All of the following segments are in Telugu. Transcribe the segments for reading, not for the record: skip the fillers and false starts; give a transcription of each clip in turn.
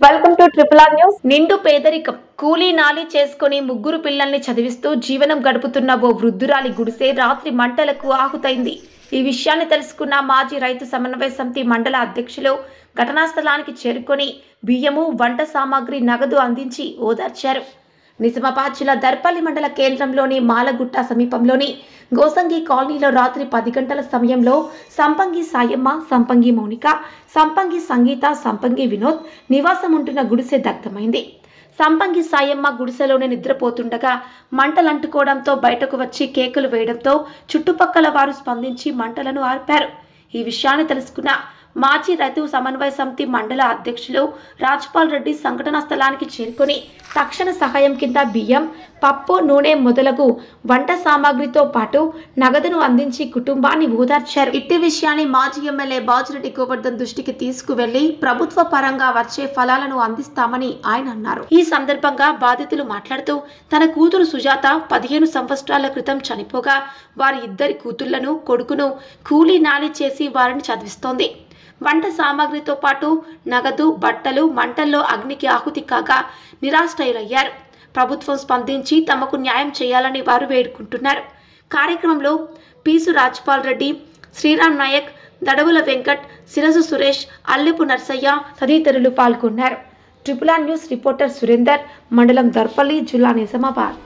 Welcome to triple R news. నిండు పేదరికం, కూలీ నాలి చేసుకుని ముగ్గురు పిల్లల్ని చదివిస్తూ జీవనం గడుపుతున్న ఓ వృద్ధురాలి గుడిసె రాత్రి మంటలకు ఆహుతైంది. ఈ విషయాన్ని తెలుసుకున్న మాజీ రైతు సమన్వయ సమితి మండల అధ్యక్షులు ఘటనా స్థలానికి చేరుకొని బియ్యము, వంట సామాగ్రి, నగదు అందించి ఓదార్చారు. నిజామాబాద్ జిల్లా దర్పల్లి మండల కేంద్రంలోని మాలగుట్ట సమీపంలోని గోసంగి కాలనీలో రాత్రి 10 గంటల సమయంలో సంపంగి సాయమ్మ, సంపంగి మౌనిక, సంపంగి సంగీత, సంపంగి వినోద్ నివాసం ఉంటున్న గుడిసె దగ్ధమైంది. సంపంగి సాయమ్మ గుడిసెలోనే నిద్రపోతుండగా మంటలంటుకోవడంతో బయటకు వచ్చి కేకలు వేయడంతో చుట్టుపక్కల వారు స్పందించి మంటలను ఆర్పారు. ఈ విషయాన్ని తెలుసుకున్న మాజీ రైతు సమన్వయ సమితి మండల అధ్యక్షులు రాజ్పాల్ రెడ్డి సంఘటనా స్థలానికి చేరుకొని తక్షణ సహాయం కింద బియ్యం, పప్పు, నూనె మొదలగు వంట సామాగ్రితో పాటు నగదును అందించి కుటుంబాన్ని ఓదార్చారు. ఇట్టి విషయాన్ని మాజీ ఎమ్మెల్యే బాజిరెడ్డి గోవర్ధన్ దృష్టికి తీసుకువెళ్లి ప్రభుత్వ పరంగా వచ్చే ఫలాలను అందిస్తామని ఆయన అన్నారు. ఈ సందర్భంగా బాధితులు మాట్లాడుతూ తన కూతురు సుజాత 15 సంవత్సరాల క్రితం చనిపోగా వారి ఇద్దరి కూతుళ్లను, కొడుకును కూలీ నాలి చేసి వారిని చదివిస్తోంది. వంట సామాగ్రితో పాటు నగదు, బట్టలు మంటల్లో అగ్నికి ఆహుతి కాగా నిరాశ్రయులయ్యారు. ప్రభుత్వం స్పందించి తమకు న్యాయం చేయాలని వారు వేడుకుంటున్నారు. కార్యక్రమంలో పీసు రాజ్పాల్ రెడ్డి, శ్రీరామ్ నాయక్, దడవుల వెంకట్, సిరసు సురేష్, అల్లెపు నర్సయ్య తదితరులు పాల్గొన్నారు. Triple R news reporter Surender, మండలం దర్పల్లి, జిల్లా నిజామాబాద్.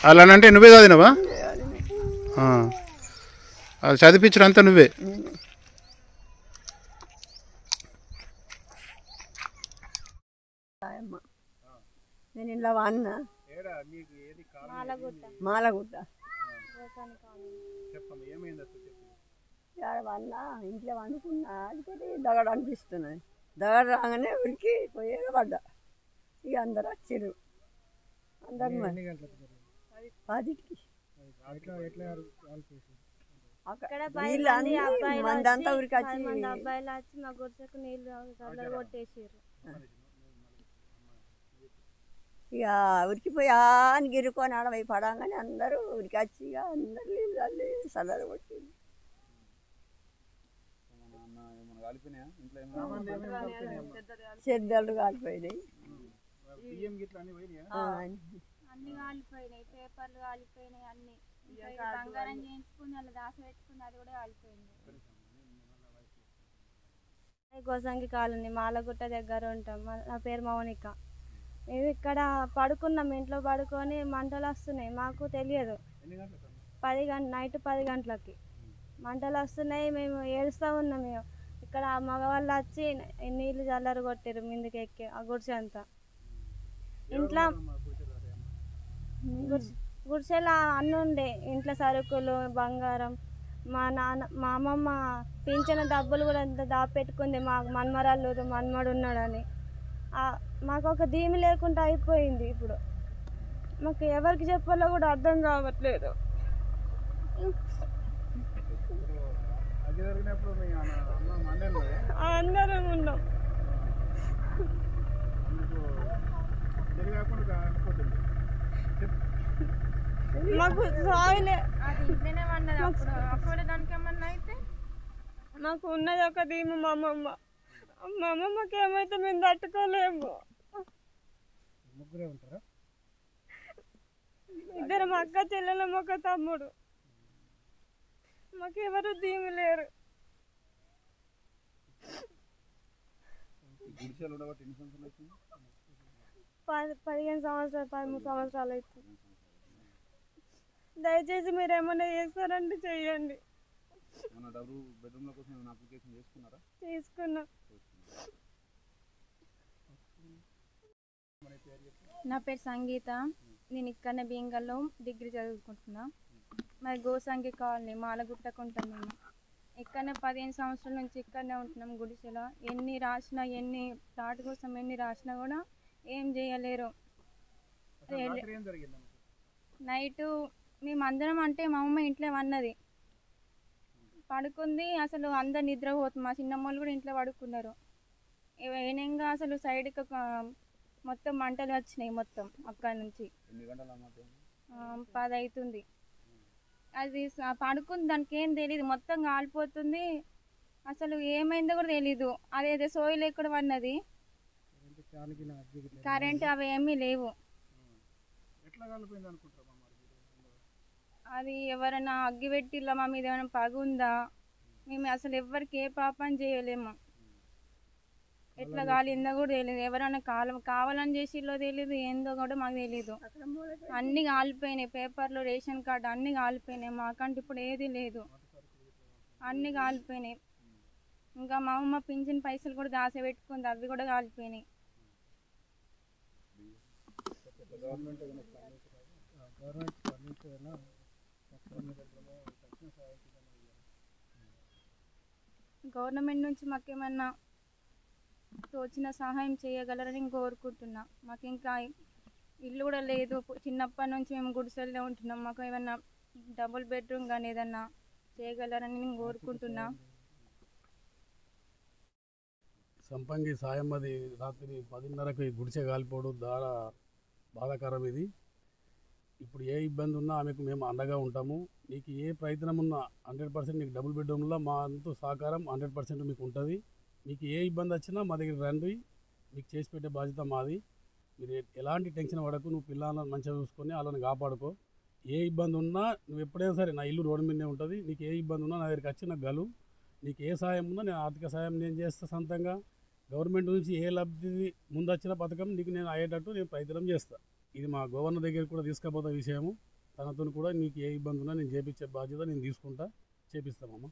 అలానంటే నువ్వే చదివినావా? అది చదివించడం అంతా నువ్వే. నేను ఇలా వాడినా మాలగుట్ట వాడినా ఇంట్లో వండుకున్నా అది దగడు అనిపిస్తున్నాయి. దగడు రాగానే ఉరికి పోయేగా పడ్డా. ఇక అందరు వచ్చిర్రు. అందరు 10కి మందంతా ఉరికి వచ్చి అబ్బాయిలు వచ్చి మా గుడిసెకు నీళ్ళు చల్లలు కొట్టేసారు. ఇక ఉరికిపోయి అని గిరుకొని ఆడపోయి పడంగానే అందరూ ఉరికి వచ్చి ఇక అందరు నీళ్ళు చల్లి చల్లలు కొట్టింది. చెద్దలు కాలిపోయినాయి. అన్ని కాలిపోయినాయి, పేపర్లు కాలిపోయినాయి, అన్ని బంగారం చేయించుకుని అలా దాసి పెట్టుకుని అది కూడా కాలిపోయింది. గోసంగి కాలనీ మాలగుట్ట దగ్గర ఉంటాం. నా పేరు మౌనిక. మేము ఇక్కడ పడుకున్నాం, ఇంట్లో పడుకొని మంటలు వస్తున్నాయి. మాకు తెలియదు. నైట్ 10 గంటలకి మంటలు వస్తున్నాయి. మేము ఏడుస్తూ ఉన్నాం. మేము ఇక్కడ మగవాళ్ళు వచ్చి నీళ్ళు చల్లరు కొట్టారు ముందుకు ఎక్కి ఆ గుడిసె అంతా. ఇంట్లో గుడిసెలో అన్నీ ఉండే, ఇంట్లో సరుకులు, బంగారం. మా అమ్మమ్మ పింఛన డబ్బులు కూడా అంత దాపెట్టుకుంది. మాకు మన్మరాళ్ళు మన్మడు ఉన్నాడని. మాకు ఒక ధీమి లేకుండా అయిపోయింది. ఇప్పుడు మాకు ఎవరికి చెప్పాలో కూడా అర్థం కావట్లేదు. అందరం ఉన్నాం. మాకు సాయిలే మాకు ఉన్నది ఒక ధీము. మా అమ్మమ్మకి ఏమైతే మేము తట్టుకోలేము. ఇద్దరు మా అక్క చెల్లెలం, ఒక తమ్ముడు. మాకెవరు ధీము లేరు. 15 సంవత్సరాలు 13 సంవత్సరాలు అవుతుంది. దయచేసి మీరు ఏమైనా చేస్తారంటే చెయ్యండి. తీసుకున్నా. నా పేరు సంగీత. నేను ఇక్కడనే బీంగల్లో డిగ్రీ చదువుకుంటున్నా. మరి గోసంగి కాలనీ మాలగుట్టకు ఉంటాం. మేము ఇక్కడనే 15 సంవత్సరాల నుంచి ఇక్కడనే ఉంటున్నాం గుడిసెలో. ఎన్ని రాసినా, ఎన్ని ప్లాట్ కోసం ఎన్ని రాసినా కూడా ఏం చేయలేరు. నైటు మేమందరం అంటే మా అమ్మ ఇంట్లో అన్నది పడుకుంది. అసలు అందరు నిద్రపోతుంది. మా చిన్నమ్మలు కూడా ఇంట్లో పడుకున్నారు. ఏనంగా అసలు సైడ్కి మొత్తం మంటలు వచ్చినాయి. మొత్తం అక్కడి నుంచి 10 అవుతుంది. అది పడుకుంది, దానికి ఏం తెలియదు. మొత్తం కాలిపోతుంది. అసలు ఏమైందో కూడా తెలీదు. అదేదో సోయిలు ఎక్కడ పడినది, కరెంట్ అవి ఏమీ లేవు. అది ఎవరైనా అగ్గి పెట్టిల్లా, మా మీద ఏమైనా పగ ఉందా? మేము అసలు ఎవరికి ఏ పాపం చేయలేము. ఎట్లా కాలిందో కూడా తెలియదు. ఎవరైనా కావాలని చేసిల్లో తెలియదు, ఏందో కూడా మాకు తెలీదు. అన్నీ కాలిపోయినాయి. పేపర్లు, రేషన్ కార్డు అన్నీ కాలిపోయినాయి. మాకంటే ఇప్పుడు ఏది లేదు, అన్నీ కాలిపోయినాయి. ఇంకా మా అమ్మ పింఛన్ పైసలు కూడా దాసి పెట్టుకుంది, అవి కూడా కాలిపోయినాయి. గవర్నమెంట్ నుంచి మాకేమన్నా తోచిన సహాయం చేయగలరని కోరుకుంటున్నా. మాకు ఇంకా ఇల్లు కూడా లేదు. చిన్నప్పటి నుంచి మేము గుడిసెల్లో ఉంటున్నాం. మాకు ఏమన్నా డబుల్ బెడ్రూమ్ కానీ ఏదన్నా చేయగలరని నేను కోరుకుంటున్నా. సంపంగి సాయమ్మది రాత్రి 10:30కి గుడిసె కాలిపోవడం బాధాకరం. ఇది ఇప్పుడు ఏ ఇబ్బంది ఉన్నా ఆమెకు మేము అండగా ఉంటాము. నీకు ఏ ప్రయత్నం ఉన్నా 100% నీకు డబుల్ బెడ్రూమ్లో మా అంతు సహకారం 100% మీకు ఉంటుంది. మీకు ఏ ఇబ్బంది వచ్చినా మా దగ్గర రండి, మీకు చేసి పెట్టే బాధ్యత మాది. మీరు ఎలాంటి టెన్షన్ పడకు. నువ్వు పిల్లలను మంచిగా చూసుకొని వాళ్ళని కాపాడుకో. ఏ ఇబ్బంది ఉన్నా నువ్వు ఎప్పుడైనా సరే, నా ఇల్లు రోడ్డు మీదనే ఉంటుంది. నీకు ఏ ఇబ్బంది ఉన్నా నా దగ్గరికి వచ్చి నాకు గలు. నీకు ఏ సాయం ఉన్నా నేను ఆర్థిక సాయం నేను చేస్తా. సొంతంగా గవర్నమెంట్ నుంచి ఏ లబ్ధి ముందు వచ్చిన పథకం నీకు నేను అయ్యేటట్టు నేను ప్రయత్నం చేస్తాను. ఇది మా గవర్నర్ దగ్గర కూడా తీసుకుపోతే విషయము. తనతో కూడా నీకు ఏ ఇబ్బంది ఉన్నా నేను చేపించే బాధ్యత నేను తీసుకుంటా, చేపిస్తామమ్మా.